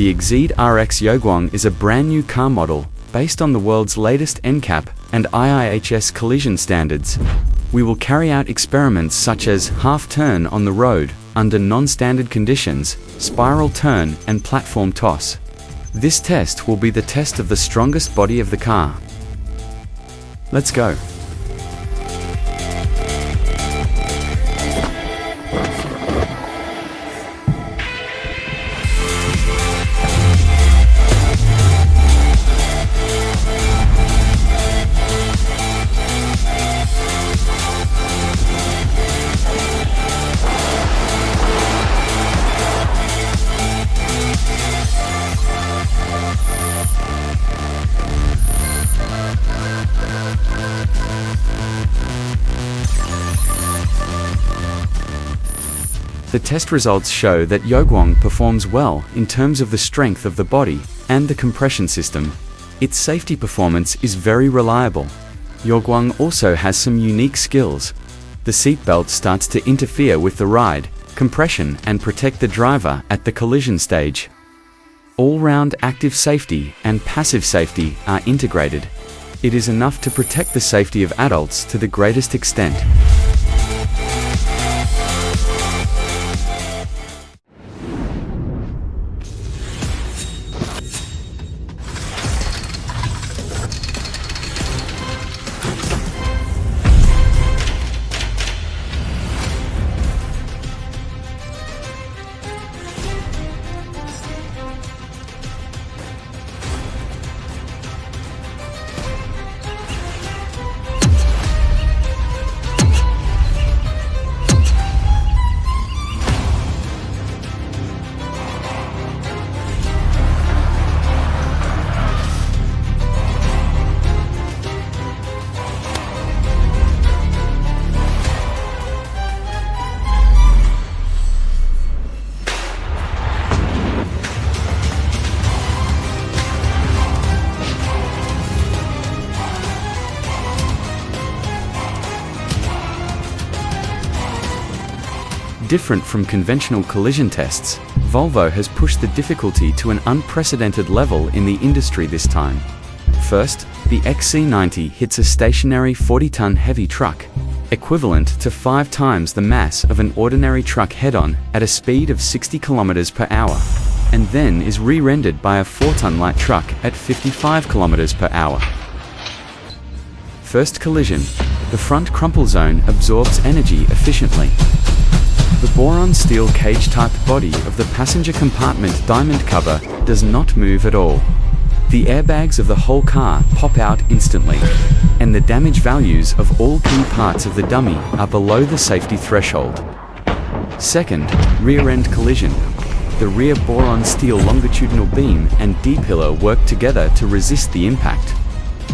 The Exceed RX Yuang is a brand new car model, based on the world's latest NCAP and IIHS collision standards. We will carry out experiments such as half-turn on the road, under non-standard conditions, spiral turn and platform toss. This test will be the test of the strongest body of the car. Let's go. The test results show that Yuang performs well in terms of the strength of the body and the compression system. Its safety performance is very reliable. Yuang also has some unique skills. The seatbelt starts to interfere with the ride, compression and protect the driver at the collision stage. All-round active safety and passive safety are integrated. It is enough to protect the safety of adults to the greatest extent. Different from conventional collision tests, Volvo has pushed the difficulty to an unprecedented level in the industry this time. First, the XC90 hits a stationary 40-ton heavy truck, equivalent to 5 times the mass of an ordinary truck head-on at a speed of 60 km per hour, and then is re-rendered by a 4-ton light truck at 55 km per hour. First collision, the front crumple zone absorbs energy efficiently. The boron steel cage-type body of the passenger compartment diamond cover does not move at all. The airbags of the whole car pop out instantly, and the damage values of all key parts of the dummy are below the safety threshold. Second, rear-end collision. The rear boron steel longitudinal beam and D-pillar work together to resist the impact.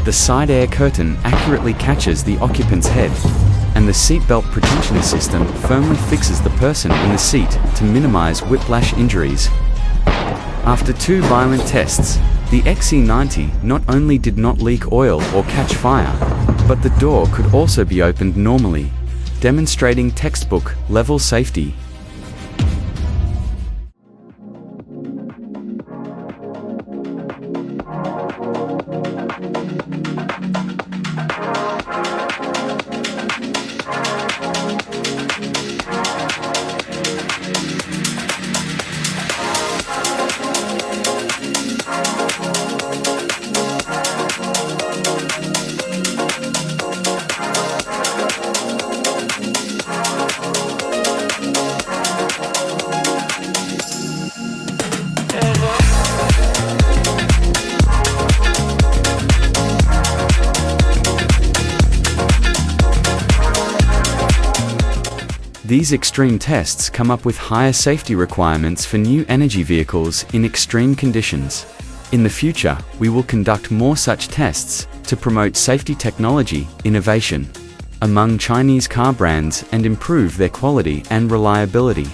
The side air curtain accurately catches the occupant's head, and the seatbelt pretensioner system firmly fixes the person in the seat to minimize whiplash injuries. After 2 violent tests, the XC90 not only did not leak oil or catch fire, but the door could also be opened normally, demonstrating textbook-level safety. These extreme tests come up with higher safety requirements for new energy vehicles in extreme conditions. In the future, we will conduct more such tests to promote safety technology innovation among Chinese car brands and improve their quality and reliability.